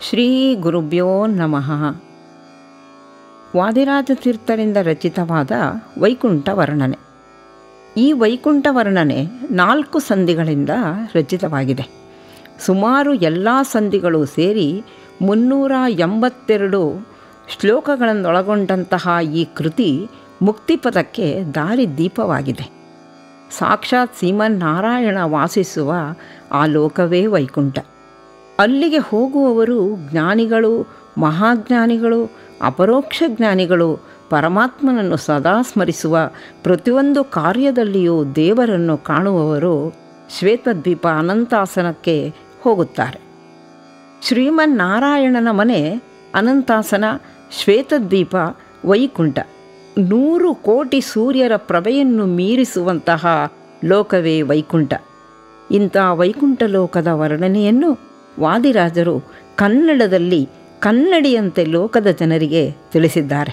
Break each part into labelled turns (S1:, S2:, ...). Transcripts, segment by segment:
S1: ಶ್ರೀ ಗುರುಭ್ಯೋ ನಮಃ. ವಾದಿರಾಜ ತೀರ್ಥರಿಂದ ರಚಿತವಾದ ವೈಕುಂಠ ವರ್ಣನೆ. ಈ ವೈಕುಂಠ ವರ್ಣನೆ 4 ಸಂಧಿಗಳಿಂದ ರಚಿತವಾಗಿದೆ. ಸುಮಾರು ಎಲ್ಲ ಸಂಧಿಗಳು ಸೇರಿ 382 ಶ್ಲೋಕಗಳನ್ನೊಳಗೊಂಡಂತಹ ಈ ಕೃತಿ ಮುಕ್ತಿಪದಕ್ಕೆ ದಾರಿದೀಪವಾಗಿದೆ. ಸಾಕ್ಷಾತ್ ಶ್ರೀಮನ್ನಾರಾಯಣ ವಾಸಿಸುವ ಆ ಲೋಕವೇ ವೈಕುಂಠ. ಅಲ್ಲಿಗೆ ಹೋಗುವವರು ಜ್ಞಾನಿಗಳು, ಮಹಾಜ್ಞಾನಿಗಳು, ಅಪರೋಕ್ಷ ಜ್ಞಾನಿಗಳು ಪರಮಾತ್ಮನನ್ನು ಸದಾ ಸ್ಮರಿಸುವ ಪ್ರತಿಯೊಂದು ಕಾರ್ಯದಲ್ಲಿಯೂ ದೇವರನ್ನು ಕಾಣುವವರು ಶ್ವೇತದ್ವೀಪ ಅನಂತಾಸನಕ್ಕೆ ಹೋಗುತ್ತಾರೆ. ಶ್ರೀಮನ್ನಾರಾಯಣನ ಮನೆ ಅನಂತಾಸನ, ಶ್ವೇತದ್ವೀಪ, ವೈಕುಂಠ 100 ಕೋಟಿ ಸೂರ್ಯರ ಪ್ರಭೆಯನ್ನು ಮೀರಿಸುವಂತಹ ಲೋಕವೇ ವೈಕುಂಠ. ಇಂಥ ವೈಕುಂಠ ಲೋಕದ ವರ್ಣನೆಯನ್ನು ವಾದಿರಾಜರು ಕನ್ನಡದಲ್ಲಿ ಕನ್ನಡಿಯಂತೆ ಲೋಕದ ಜನರಿಗೆ ತಿಳಿಸಿದ್ದಾರೆ.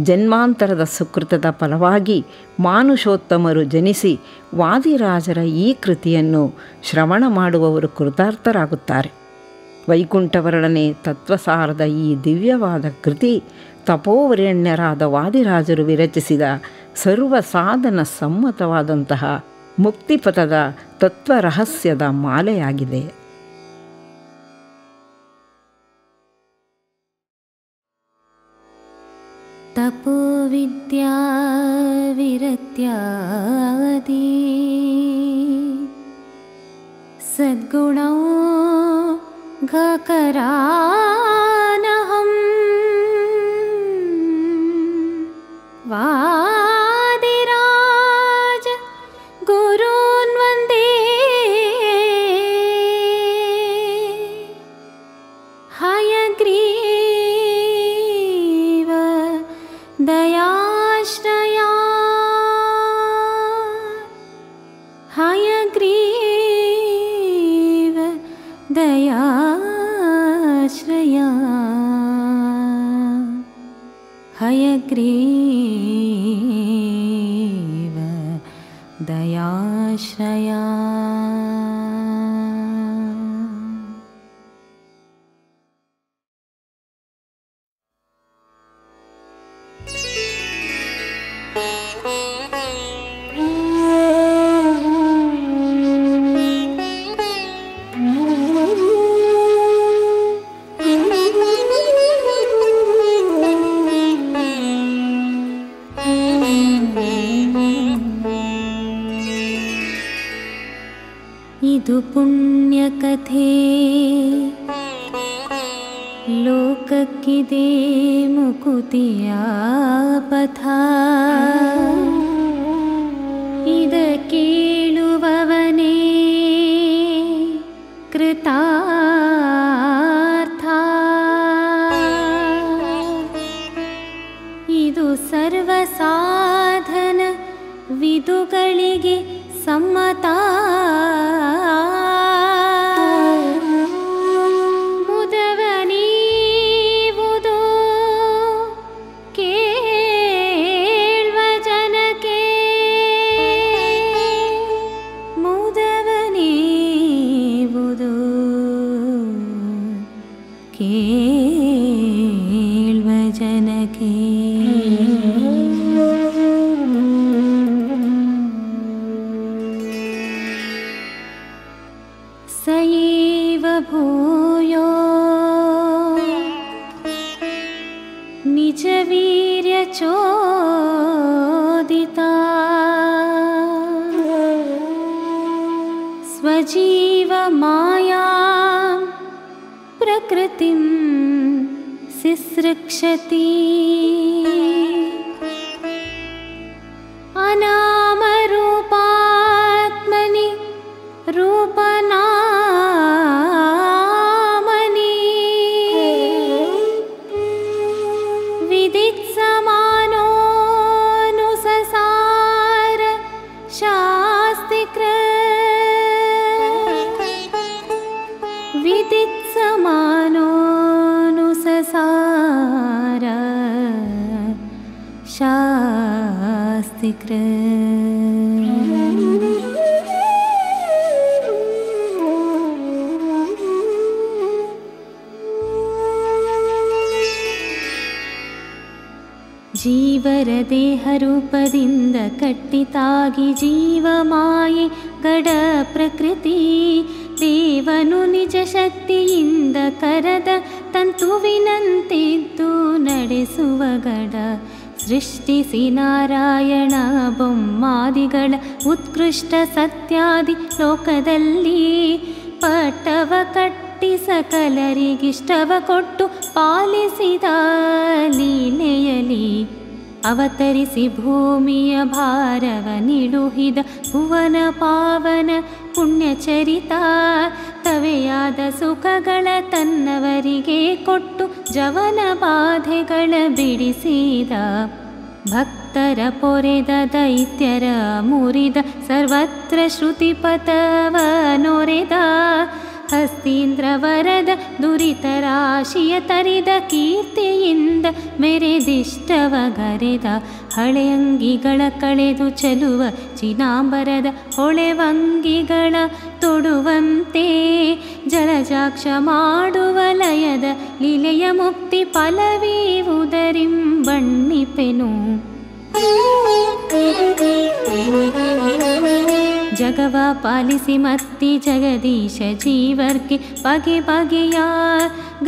S1: ಜನ್ಮಾಂತರದ ಸುಕೃತದ ಫಲವಾಗಿ ಮಾನುಷೋತ್ತಮರು ಜನಿಸಿ ವಾದಿರಾಜರ ಈ ಕೃತಿಯನ್ನು ಶ್ರವಣ ಮಾಡುವವರು ಕೃತಾರ್ಥರಾಗುತ್ತಾರೆ. ವೈಕುಂಠ ವರ್ಣನೆ ತತ್ವಸಾರದ ಈ ದಿವ್ಯವಾದ ಕೃತಿ ತಪೋವರೆಣ್ಯರಾದ ವಾದಿರಾಜರು ವಿರಚಿಸಿದ ಸರ್ವ ಸಾಧನ ಸಮ್ಮತವಾದಂತಹ ಮುಕ್ತಿಪಥದ ತತ್ವರಹಸ್ಯದ ಮಾಲೆಯಾಗಿದೆ.
S2: ತಪೋವಿದ್ಯಾ ವಿರತ್ಯಾದಿ ಸದ್ಗುಣೋ ಘಕರಾನಹಂ ವಾದಿರಾಜ ಗುರುನ್ ವಂದೇ ಹಯಗ್ರೀವ ದಯಾಶ್ರಯಾ ಹಯಗ್ರೀವ ದಯಾಶ್ರಯಾ ಹಯಗ್ರೀವ ದಯಾಶ್ರಯಾ. ಇದು ಪುಣ್ಯಕಥೆ ಲೋಕಕ್ಕಿದೆ ಮುಕುತಿಯ ಪಥ. ಇದ ಕೇಳುವವನೇ ಕೃತಾರ್ಥ. ಇದು ಸರ್ವ ಸಾಧನ ವಿದುಗಳಿಗೆ ಸಮ್ಮತ. ಮುದವನೀವುದು ಕೇಳ್ವ ಜನಕ್ಕೆ, ಮುದವನೀವುದು ಕೇಳ್ವ ಜನಕ್ಕೆ. ಸಯೇವ ಭೂಯೋ ನಿಜ ವೀರ್ಯ ಚೋದಿತಾ ಸ್ವಜೀವ ಮಾಯಾ ಪ್ರಕೃತಿಂ ಸಿಸೃಕ್ಷತಿ. ಅನಾಮರೂಪಾತ್ಮನಿ ರೂಪನಾಮನಿ ವಿದಿತ್ಸಮಾನೋನುಸಸಾರ ಶಾಸ್ತಿಕೃ. ವಿದಿತ್ಸಮಾನೋನುಸಸಾರ ಶಾಸ್ತಿಕೃ. ಜೀವರ ದೇಹ ರೂಪದಿಂದ ಕಟ್ಟಿತಾಗಿ ಜೀವಮಾಯೆ ಗಡ ಪ್ರಕೃತಿ ದೇವನು ನಿಜ ಶಕ್ತಿಯಿಂದ ಕರದ ತಂತುವಿನಂತಿದ್ದು ನಡೆಸುವ ಗಡ ಸೃಷ್ಟಿಸಿ ನಾರಾಯಣ ಬೊಮ್ಮಾದಿಗಳ ಉತ್ಕೃಷ್ಟ ಸತ್ಯಾದಿ ಲೋಕದಲ್ಲಿ ಪಟ್ಟವ ಕಟ್ಟಿ ಸಕಲರಿಗಿಷ್ಟವ ಕೊಟ್ಟು ಪಾಲಿಸಿದ ಲೀಲೆಯಲಿ ಅವತರಿಸಿ ಭೂಮಿಯ ಭಾರವ ನಿಳುಹಿದ ಭುವನ ಪಾವನ ಪುಣ್ಯಚರಿತ ತವೆಯಾದ ಸುಖಗಳ ತನ್ನವರಿಗೆ ಕೊಟ್ಟು ಜವನ ಬಾಧೆಗಳ ಬಿಡಿಸಿದ ಭಕ್ತರ ಪೊರೆದ ದೈತ್ಯರ ಮುರಿದ ಸರ್ವತ್ರ ಶ್ರುತಿಪಥವ ನೊರೆದ ಹಸ್ತೀಂದ್ರ ವರದ ದುರಿತ ರಾಶಿಯ ತರಿದ ಕೀರ್ತಿಯಿಂದ ಮೆರೆದಿಷ್ಟವ ಗರೆದ ಹಳೆಯಂಗಿಗಳ ಕಳೆದು ಚೆಲುವ ಚಿನಾಂಬರದ ಹೊಳೆವಂಗಿಗಳ ತೊಡುವಂತೆ ಜಲಜಾಕ್ಷ ಮಾಡುವ ಲಯದ ಲೀಲೆಯ ಮುಕ್ತಿ ಫಲವೀವುದರಿಂಬಣ್ಣಿಪೆನು ಜಗವ ಪಾಲಿಸಿ ಮತ್ತಿ ಜಗದೀಶ ಜೀವರ್ಗೆ ಬಗೆ ಬಗೆಯ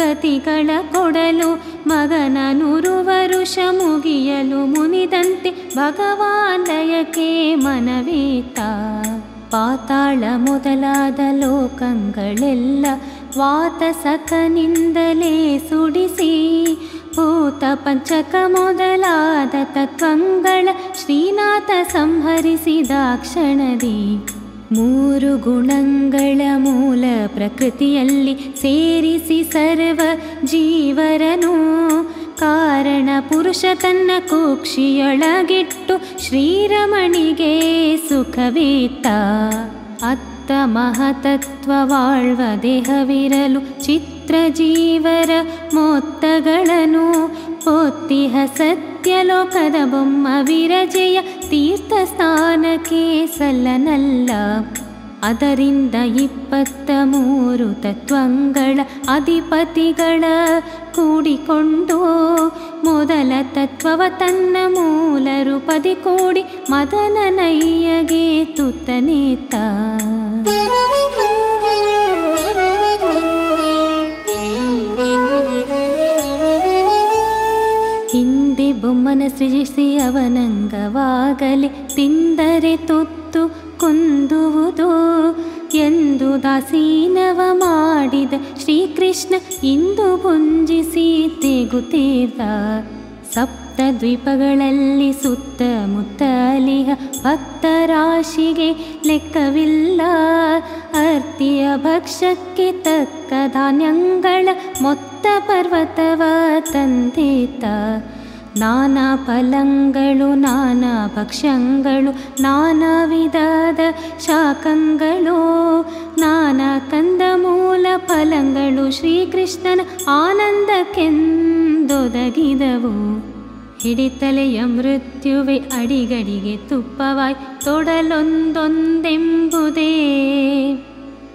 S2: ಗತಿಗಳ ಕೊಡಲು ಮಗನ 100 ವರುಷ ಮುಗಿಯಲು ಮುನಿದಂತೆ ಭಗವಾನಯಕ್ಕೆ ಮನವೇತ ಪಾತಾಳ ಮೊದಲಾದ ಲೋಕಗಳೆಲ್ಲ ವಾತಸಕನಿಂದಲೇ ಸುಡಿಸಿ ಭೂತ ಪಂಚಕ ಮೊದಲಾದ ತತ್ವಂಗಳ ಶ್ರೀನಾಥ ಸಂಹರಿಸಿದ ಕ್ಷಣದಿ 3 ಗುಣಗಳ ಮೂಲ ಪ್ರಕೃತಿಯಲ್ಲಿ ಸೇರಿಸಿ ಸರ್ವ ಜೀವರನು ಕಾರಣ ಪುರುಷ ತನ್ನ ಕುಕ್ಷಿಯೊಳಗಿಟ್ಟು ಶ್ರೀರಮಣಿಗೆ ಸುಖವೀತ ಅತ್ತ ಮಹತತ್ವ ವಾಳ್ವ ದೇಹವಿರಲು ಚಿತ್ರ ಜೀವರ ಮೊತ್ತಗಳನ್ನು ಪೊತ್ತಿಹ ಸತ್ಯಲೋಕದ ಬೊಮ್ಮ ವಿರಜೆಯ ತೀರ್ಥ ಸ್ಥಾನಕ್ಕೆ ಸಲ್ಲನಲ್ಲ ಅದರಿಂದ 23 ತತ್ವಂಗಳ ಅಧಿಪತಿಗಳ ಕೂಡಿಕೊಂಡು ಮೊದಲ ತತ್ವವ ತನ್ನ ಮೂಲ ರೂಪದಿ ಕೂಡಿ ಮದನನಯ್ಯಗೆ ತುತ್ತನೇತ ಹಿಂದೆ ಬೊಮ್ಮನ ಸೃಜಿಸಿ ಅವನಂಗವಾಗಲಿ ತಿಂದರೆ ತುತ್ತು ಕುಂದುವುದು ಎಂದು ದಾಸೀನವ ಮಾಡಿದ ಶ್ರೀಕೃಷ್ಣ ಇಂದು ಭುಂಜಿಸಿ ತೆಗುತ್ತೀರ್ದ ಸಪ್ತದ್ವೀಪಗಳಲ್ಲಿ ಸುತ್ತಮುತ್ತಲಿಹ ಭಕ್ತರಾಶಿಗೆ ಲೆಕ್ಕವಿಲ್ಲ ಅರ್ತಿಯ ಭಕ್ಷ್ಯಕ್ಕೆ ತಕ್ಕ ಧಾನ್ಯಗಳ ಮೊತ್ತ ಪರ್ವತವ ತಂದೇತ ನಾನಾ ಫಲಗಳು ನಾನಾ ಭಕ್ಷ್ಯಗಳು ನಾನಾ ವಿಧದ ಶಾಖಗಳು ನಾನಾ ಕಂದಮೂಲ ಫಲಗಳು ಶ್ರೀಕೃಷ್ಣನ ಆನಂದಕ್ಕೆಂದೊದಗಿದವು ಹಿಡಿತಲೆಯ ಮೃತ್ಯುವೆ ಅಡಿಗಡಿಗೆ ತುಪ್ಪವಾಯ್ ತೊಡಲೊಂದೊಂದೆಂಬುದೇ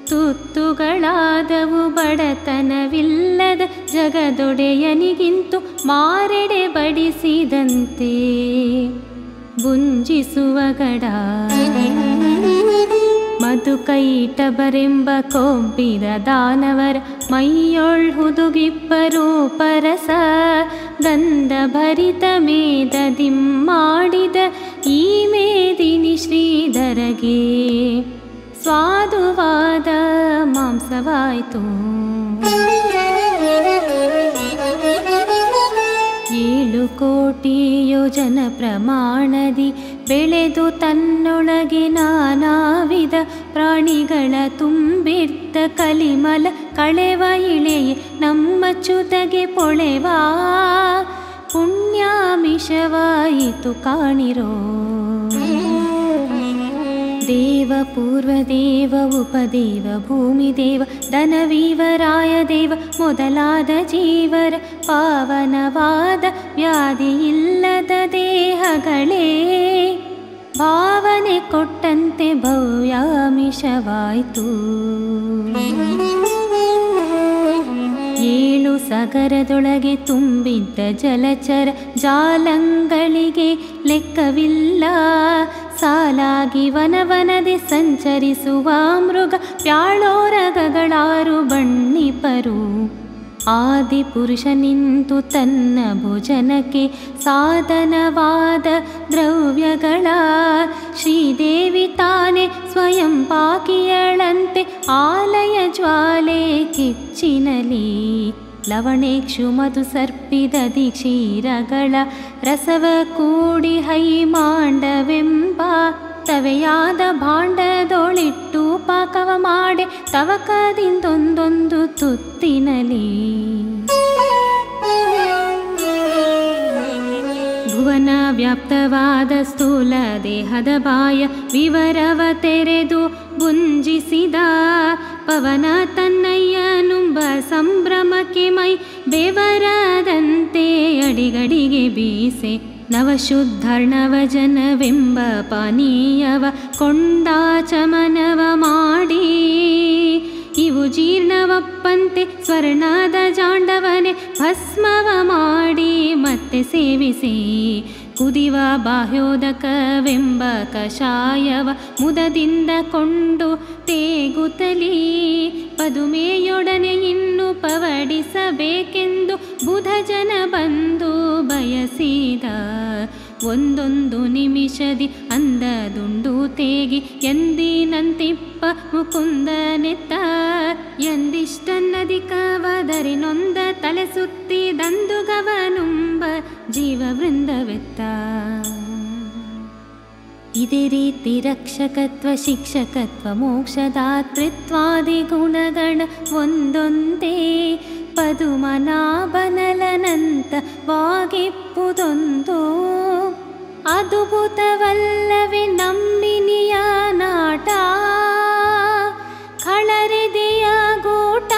S2: ತುತ್ತುಗಳಾದವು ಬಡತನವಿಲ್ಲದ ಜಗದೊಡೆಯನಿಗಿಂತು ಮಾರೆಡೆ ಬಡಿಸಿದಂತೆ ಭುಂಜಿಸುವ ಗಡ ಮಧುಕೈಟಬರೆಂಬ ಕೊಬ್ಬಿದ ದಾನವರ ಮೈಯೊಳ್ ಹುದುಗಿಬ್ಬರು ಪರಸ ಗಂಧ ಭರಿತ ಮೇದದಿಮ್ಮಾಡಿದ ಈ ಮೇದಿನಿ ಶ್ರೀಧರಗೆ ಸ್ವಾದುವಾದ ಮಾಂಸವಾಯಿತು 7 ಕೋಟಿ ಯೋಜನ ಪ್ರಮಾಣದಿ ಬೆಳೆದು ತನ್ನೊಳಗೆ ನಾನಾ ವಿಧ ಪ್ರಾಣಿಗಳ ತುಂಬಿರ್ತ ಕಲಿಮಲ ಕಳೆವ ಇಳೆಯೇ ನಮ್ಮ ಚ್ಯುತಗೆ ಪೊಳೆವಾ ಪುಣ್ಯಾಮಿಷವಾಯಿತು ಕಾಣಿರೋ ದೇವ ಪೂರ್ವದೇವ ಉಪದೇವ ಭೂಮಿದೇವ ಧನವೀವರಾಯ ದೇವ ಮೊದಲಾದ ಜೀವರ ಪಾವನವಾದ ವ್ಯಾಧಿಯಿಲ್ಲದ ದೇಹಗಳೇ ಭಾವನೆ ಕೊಟ್ಟಂತೆ ಭವ್ಯಾಮಿಷವಾಯಿತು 7 ಸಾಗರದೊಳಗೆ ತುಂಬಿದ್ದ ಜಲಚರ ಜಾಲಂಗಳಿಗೆ ಲೆಕ್ಕವಿಲ್ಲ. ಸಾಲಾಗಿ ವನವನದೆ ಸಂಚರಿಸುವ ಮೃಗ ಪ್ಯಾಳೋರಗಗಳಾರು ಬಣ್ಣಿಪರು. ಆದಿಪುರುಷ ನಿಂತು ತನ್ನ ಭೋಜನಕ್ಕೆ ಸಾಧನವಾದ ದ್ರವ್ಯಗಳ ಶ್ರೀದೇವಿ ತಾನೆ ಸ್ವಯಂ ಪಾಕಿಯಳಂತೆ ಆಲಯ ಜ್ವಾಲೆ ಕಿಚ್ಚಿನಲಿ. ಲವಣೇಕ್ಷು ಮಧು ಸರ್ಪಿದದಿ ಕ್ಷೀರಗಳ ರಸವ ಕೂಡಿ ಹೈಮಾಂಡವೆಂಬ ತವೆಯಾದ ಭಾಂಡದೊಳಿಟ್ಟು ಪಾಕವ ಮಾಡೆ ತವಕದಿಂದೊಂದೊಂದು ತುತ್ತಿನಲಿ. ಭುವನ ವ್ಯಾಪ್ತವಾದ ಸ್ಥೂಲ ದೇಹದ ಬಾಯ ವಿವರವ ತೆರೆದು ಬುಂಜಿಸಿದ ಪವನ ತನ್ನಯ್ಯನುಂಬ ಸಂಭ್ರಮಕ್ಕೆ ಮೈ ಬೆವರದಂತೆ ಅಡಿಗಡಿಗೆ ಬೀಸೆ. ನವಶುದ್ಧರ್ಣವ ಜನವೆಂಬ ಪಾನೀಯವ ಕೊಂಡಾಚಮನವ ಮಾಡಿ ಇವು ಜೀರ್ಣವಪ್ಪಂತೆ ಸ್ವರ್ಣದ ಜಾಂಡವನೆ ಭಸ್ಮವ ಮಾಡಿ ಮತ್ತೆ ಸೇವಿಸಿ. ಕುದಿವ ಬಾಹ್ಯೋದಕವೆಂಬ ಕಷಾಯವ ಮುದದಿಂದ ಕೊಂಡು ತೇಗುತ್ತಲೀ ಪದುಮೆಯೊಡನೆ ಇನ್ನು ಪವಡಿಸಬೇಕೆಂದು ಬುಧ ಜನ ಬಂದು ಬಯಸಿದ. ಒಂದೊಂದು ನಿಮಿಷದಿ ಅಂದದುಂಡು ತೇಗಿ ಎಂದಿನಂತಿಪ್ಪ ಮುಕುಂದನೆತ್ತ. ಎಂದಿಷ್ಟನ್ನದಿಕವಾದರೆ ನೊಂದ ತಲೆ ಸುತ್ತಿದಂದುಗವನುಂಬ ಜೀವವೃಂದವೆತ್ತ. ಇದೇ ರೀತಿ ರಕ್ಷಕತ್ವ ಶಿಕ್ಷಕತ್ವ ಮೋಕ್ಷದಾತೃತ್ವಾದಿ ಗುಣಗಣ ಒಂದೊಂದೇ ಪದುಮನಾಭನಲನಂತವಾಗಿಪ್ಪುದೊಂದು. ಅದ್ಭುತವಲ್ಲವೇ ನಂಬಿನಿಯ ನಾಟ ಖಳರೆದೆಯ ಗೂಟ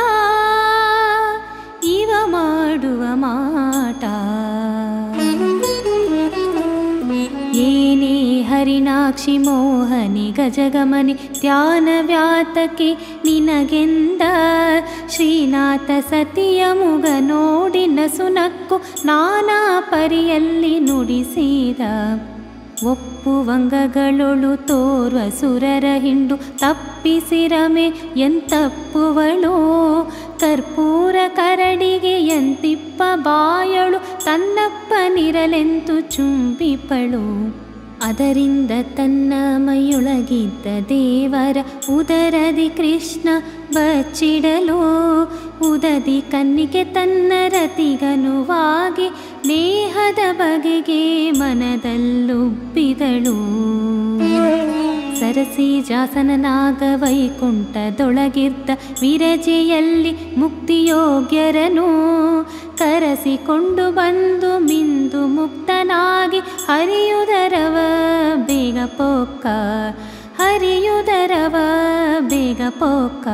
S2: ಇವ ಮಾಡುವ ಮಾಟ. ಏನೇ ಹರಿಣಾಕ್ಷಿ ಮೋಹನಿ ಗಜಗಮನಿ ಧ್ಯಾನ ವ್ಯಾತಕೆ ನಿನಗೆಂದ ಶ್ರೀನಾಥ ಸತಿಯ ಮುಗ ನೋಡಿ ನಸುನಕ್ಕು ನಾನಾ ಪರಿಯಲ್ಲಿ ನುಡಿಸಿದ. ಒಪ್ಪುವಂಗಗಳೊಳು ತೋರ್ವ ಸುರರ ಹಿಂಡು ತಪ್ಪಿಸಿರಮೆ ಎಂತಪ್ಪುವಳು. ಕರ್ಪೂರ ಕರಡಿಗೆ ಎಂತಿಪ್ಪ ಬಾಯಳು ತನ್ನಪ್ಪನಿರಲೆಂತು ಚುಂಬಿಪಳು. ಅದರಿಂದ ತನ್ನ ಮೈಯೊಳಗಿದ್ದ ದೇವರ ಉದರದಿ ಕೃಷ್ಣ ಬಚ್ಚಿಡಲು ಉದದಿ ಕನ್ನಿಗೆ ತನ್ನ ರತಿಗನುವಾಗಿ ನೇಹದ ಬಗೆಗೆ ಮನದಲ್ಲುಬ್ಬಿದಳು. ಸರಸಿ ಜಾಸನನಾಗ ವೈಕುಂಠದೊಳಗಿದ್ದ ವಿರಜೆಯಲ್ಲಿ ಮುಕ್ತಿಯೋಗ್ಯರನು ಕರೆಸಿಕೊಂಡು ಬಂದು ಮಿಂದು ಮುಕ್ತನಾಗಿ ಹರಿಯುದರವ ಬೇಗ ಪೋಕ ಹರಿಯುದರವ ಬೇಗ ಪೋಕ.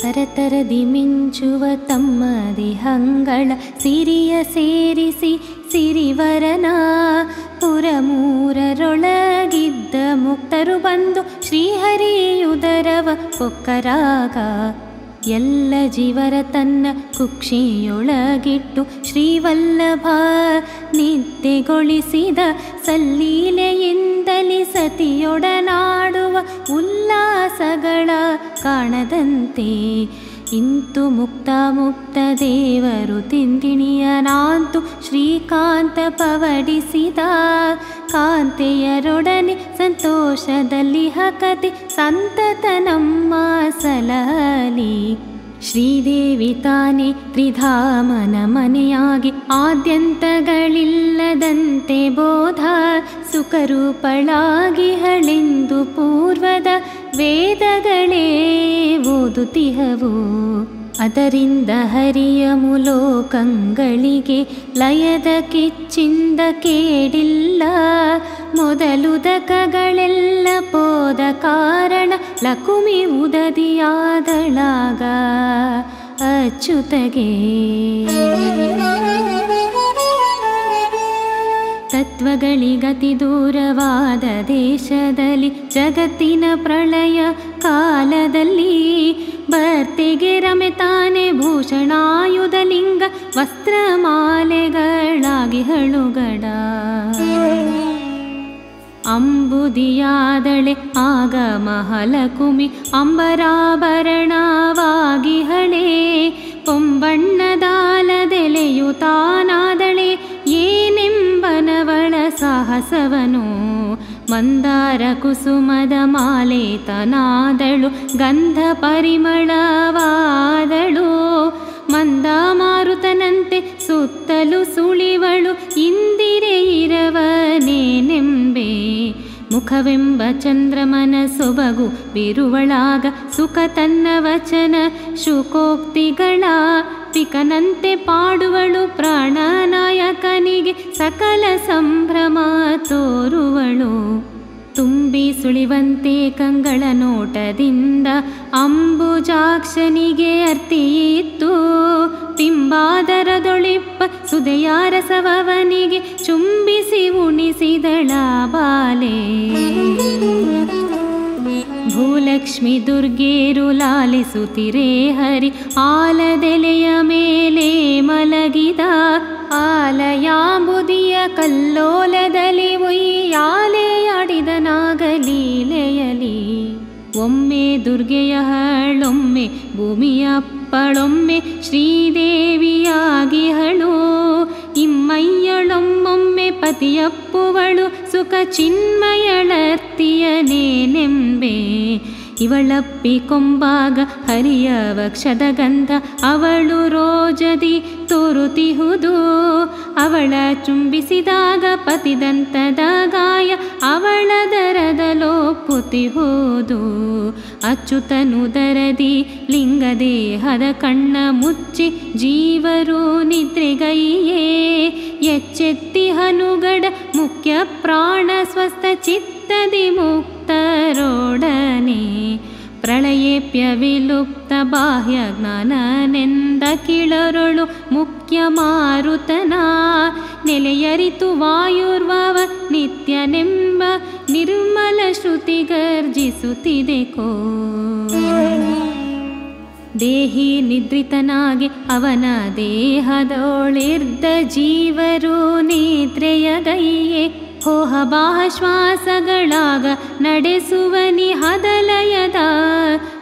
S2: ತರತರದಿ ಮಿಂಚುವ ತಮ್ಮದಿ ಹಂಗಳ ಸಿರಿಯ ಸೇರಿಸಿ ಸಿರಿವರನ ಪುರಮೂರರೊಳಗಿದ್ದ ಮುಕ್ತರು ಬಂದು ಶ್ರೀಹರಿಯುದರವ ಪೊಕ್ಕರಾಗ. ಎಲ್ಲ ಜೀವರ ತನ್ನ ಕುಕ್ಷಿಯೊಳಗಿಟ್ಟು ಶ್ರೀವಲ್ಲಭ ನಿದ್ದೆಗೊಳಿಸಿದ. ಸಲ್ಲೀಲೆಯಿಂದಲಿ ಸತಿಯೊಡನಾಡುವ ಉಲ್ಲಾಸಗಳ ಕಾಣದಂತೆ ಇಂತು ಮುಕ್ತ ಮುಕ್ತ ದೇವರು ತಿಂದಿಣಿಯನಾಂತು ಶ್ರೀಕಾಂತ ಪವಡಿಸಿದ. ಕಾಂತೆಯರೊಡನೆ ಸಂತೋಷದಲ್ಲಿ ಹಕತಿ ಸಂತತ ನಮ್ಮ ಸಲಹಲಿ. ಶ್ರೀದೇವಿ ತಾನೇ ತ್ರಿಧಾಮನ ಮನೆಯಾಗಿ ಆದ್ಯಂತಗಳಿಲ್ಲದಂತೆ ಬೋಧ ಸುಖರೂಪಳಾಗಿ ಹಳೆಂದು ಪೂರ್ವದ ವೇದಗಳೇ ಓದುತಿಹವು. ಅದರಿಂದ ಹರಿಯ ಮುಲೋಕಂಗಳಿಗೆ ಲಯದ ಕಿಚ್ಚಿಂದ ಕೇಳಿಲ್ಲ. ಮೊದಲುದಕಗಳೆಲ್ಲ ಪೋದ ಕಾರಣ ಲಕುಮಿ ಉದದಿಯಾದಳಾಗ ಅಚ್ಯುತಗೆ. ತತ್ವಗಳಿಗತಿ ದೂರವಾದ ದೇಶದಲ್ಲಿ ಜಗತ್ತಿನ ಪ್ರಳಯ ಕಾಲದಲ್ಲಿ ಭರ್ತೆಗೆ ರಮೆತಾನೆ ಭೂಷಣಾಯುಧ ಲಿಂಗ ವಸ್ತ್ರಮಾಲೆಗಳಾಗಿ ಹಳುಗಡ ಅಂಬುದಿಯಾದಳೆ ಆಗ ಮಹಲಕುಮಿ ಅಂಬರಾಭರಣವಾಗಿ ಹಳೆ ಪೊಂಬಣ್ಣದಾಲದೆಲೆಯು ತಾನಾದಳೆ ಏನೆಂಬನವಳ ಸಾಹಸವನು ಮಂದಾರ ಕುಸುಮದ ಮಾಲೆ ತನಾದಳು ಗಂಧ ಪರಿಮಳವಾದಳು ಮಂದ ಮಾರುತನಂತೆ ಸುತ್ತಲೂ ಸುಳಿವಳು ಇಂದಿರೆ ಇರವನೇನೆಂಬೆ ಮುಖವೆಂಬ ಚಂದ್ರಮನ ಸೊಬಗು ಬಿರುವಳಾಗ ಸುಖ ತನ್ನ ವಚನ ಶುಕೋಕ್ತಿಗಳ ಪಿಕನಂತೆ ಪಾಡುವಳು ಪ್ರಾಣನಾಯಕನಿಗೆ ಸಕಲ ಸಂಭ್ರಮ ತೋರುವಳು ತುಂಬಿ ಸುಳಿವಂತೆ ಕಂಗಳ ನೋಟದಿಂದ ಅಂಬುಜಾಕ್ಷನಿಗೆ ಅರ್ತಿಯಿತ್ತು ಪಿಂಬಾದರದೊಳಿಪ್ಪ ಸುದೆಯಾರಸವನಿಗೆ ಚುಂಬಿಸಿ ಉಣಿಸಿದಳ ಬಾಲೆ ಭೂಲಕ್ಷ್ಮಿ ದುರ್ಗೇರು ಲಾಲಿಸುತ್ತಿರೇ ಹರಿ ಆಲದೆಲೆಯ ಮೇಲೆ ಮಲಗಿದ ಆಲಯಾಂಬುದಿಯ ಕಲ್ಲೋಲದಲ್ಲಿ ಉಯ್ಯಾಲೆಯಾಡಿದ ನಾಗಲೀಲೆಯಲಿ ಒಮ್ಮೆ ದುರ್ಗೆಯ ಹಳೊಮ್ಮೆ ಭೂಮಿಯಪ್ಪಳೊಮ್ಮೆ ಶ್ರೀದೇವಿಯಾಗಿ ಹಳು ಇಮ್ಮಯ್ಯಳೊಮ್ಮೊಮ್ಮೆ ಪತಿಯಪ್ಪುವಳು ಸುಖ ಚಿನ್ಮಯಳರ್ತಿಯನೇನೆಂಬೆ ಇವಳಪ್ಪಿ ಕೊಂಬಾಗ ಹರಿಯ ವಕ್ಷದ ಗಂಧ ಅವಳು ರೋಜದಿ ತೋರುತಿಹುದು ಅವಳ ಚುಂಬಿಸಿದಾಗ ಪತಿದಂತದ ಗಾಯ ಅವಳ ದರದಲೋಪುತಿಹುದು ಅಚ್ಯುತನು ದರದಿ ಲಿಂಗದೇಹದ ಕಣ್ಣ ಮುಚ್ಚಿ ಜೀವರು ನಿದ್ರೆಗೈಯೇ ಎಚ್ಚೆತ್ತಿ ಹನುಗಡ ಮುಖ್ಯ ಪ್ರಾಣ ಸ್ವಸ್ಥ ಚಿತ್ತದಿ ಮುಕ್ತರೋಡನೆ ಪ್ರಳಯೇಪ್ಯ ವಿಲುಪ್ತ ಬಾಹ್ಯ ಜ್ಞಾನನೆಂದ ಕಿಳರೊಳು ಮುಖ್ಯ ಮಾರುತನ ನೆಲೆಯರಿತು ವಾಯುರ್ವವ ನಿತ್ಯನೆಂಬ ನಿರ್ಮಲ ಶ್ರುತಿ ಗರ್ಜಿಸುತ್ತಿದೆ ಕೋ ದೇಹಿ ನಿದ್ರಿತನಾಗಿ ಅವನ ದೇಹದೊಳಿರ್ದ ಜೀವರು ನಿದ್ರೆಯಗೈಯೇ ಹೋಹ ಬಾಹ ಶ್ವಾಸಗಳಾಗ ನಡೆಸುವನಿ ಹದಲಯದ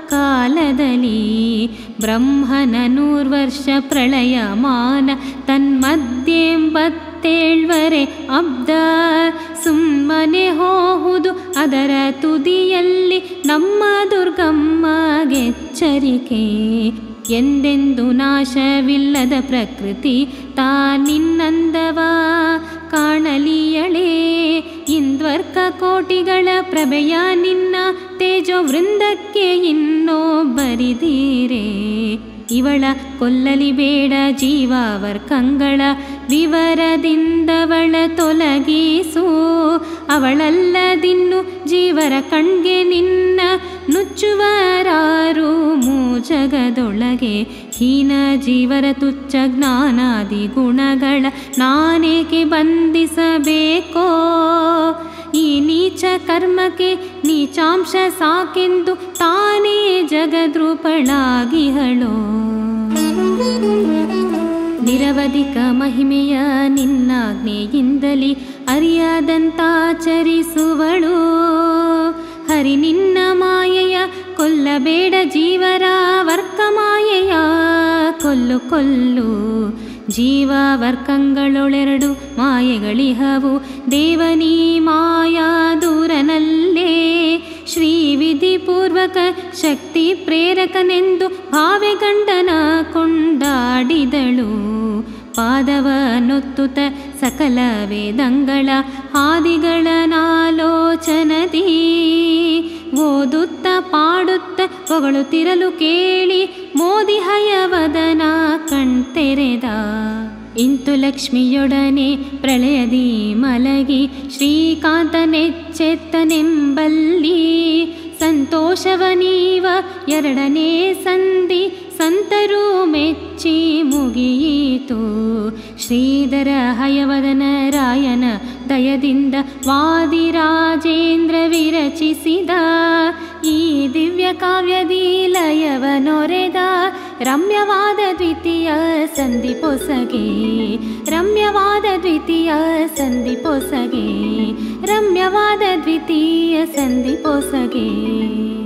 S2: ಕಾಲದಲ್ಲಿ ಬ್ರಹ್ಮನ 100 ವರ್ಷ ಪ್ರಳಯಮಾನ ತನ್ಮಧ್ಯೆಂಬತ್ತೇಳ್ವರೆ ಅಬ್ದ ಸುಮ್ಮನೆ ಹೋಹುದು ಅದರ ತುದಿಯಲ್ಲಿ ನಮ್ಮ ದುರ್ಗಮ್ಮಗೆ ಎಂದೆಂದು ನಾಶವಿಲ್ಲದ ಪ್ರಕೃತಿ ತಾನಿನ್ನಂದವ ಕಾಣಲಿಯಳೇ ಇಂದ್ವರ್ಕ ಕೋಟಿಗಳ ಪ್ರಭೆಯ ನಿನ್ನ ತೇಜೋ ವೃಂದಕ್ಕೆ ಇನ್ನೋ ಬರಿದೀರೆ ಇವಳ ಕೊಲ್ಲಲಿ ಬೇಡ ಜೀವವರ್ಕಂಗಳ ವಿವರದಿಂದವಳ ತೊಲಗಿಸು ಅವಳಲ್ಲದಿನ್ನು ಜೀವರ ಕಣ್ಗೆ ನಿನ್ನ ನುಚ್ಚುವರಾರು ಮೂಜಗದೊಳಗೆ ಹೀನ ಜೀವರ ತುಚ್ಛ ಜ್ಞಾನಾದಿ ಗುಣಗಳ ನಾನೇಕೆ ಬಂಧಿಸಬೇಕೋ ಈ ನೀಚ ಕರ್ಮಕ್ಕೆ ನೀಚಾಂಶ ಸಾಕೆಂದು ತಾನೇ ಜಗದ್ರೂಪಳಾಗಿಹಳೋ ನಿರವಧಿಕ ಮಹಿಮೆಯ ನಿನ್ನಾಜ್ಞೆಯಿಂದಲೇ ಅರಿಯದಂತಾಚರಿಸುವಳು ಹರಿ ನಿನ್ನ ಮಾಯೆಯ ಕೊಲ್ಲಬೇಡ ಜೀವರ ವರ್ಕ ಮಾಯೆಯ ಕೊಲ್ಲು ಕೊಲ್ಲು ಜೀವವರ್ಕಂಗಳೊಳೆರಡು ಮಾಯೆಗಳಿಹವು ದೇವನೀ ಮಾಯಾ ದೂರನಲ್ಲೇ ಶ್ರೀವಿಧಿಪೂರ್ವಕ ಶಕ್ತಿ ಪ್ರೇರಕನೆಂದು ಭಾವೆಗಂಡನ ಕೊಂಡಾಡಿದಳು ಪಾದವನೊತ್ತುತ ಸಕಲ ವೇದಂಗಳ ಹಾದಿಗಳ ನಾಲೋಚನದಿ ಓದುತ್ತ ಪಾಡುತ್ತ ಹೊಗಳುತ್ತಿರಲು ಕೇಳಿ ಮೋದಿಹಯವದನ ಕಣ್ತೆರೆದ ಇಂತು ಲಕ್ಷ್ಮಿಯೊಡನೆ ಪ್ರಳಯದಿ ಮಲಗಿ ಶ್ರೀಕಾಂತನೆಚ್ಚೆತ್ತನೆಂಬಲ್ಲಿ ಸಂತೋಷವನೀವ ಎರಡನೇ ಸಂಧಿ ಸಂತರು ಮೆಚ್ಚಿ ಮುಗಿಯಿತು ಶ್ರೀಧರ ಹಯವದನ ರಾಯನ ದಯದಿಂದ ವಾದಿರಾಜೇಂದ್ರ ವಿರಚಿಸಿದ ಈ ದಿವ್ಯ ಕಾವ್ಯದಿ ಲಯವನೊರೆದ ರಮ್ಯವಾದ ದ್ವಿತೀಯ ಸಂಧಿ ಪೊಸಗೆ, ರಮ್ಯವಾದ ದ್ವಿತೀಯ ಸಂಧಿ ಪೊಸಗೆ, ರಮ್ಯವಾದ ದ್ವಿತೀಯ ಸಂಧಿ ಪೊಸಗೆ.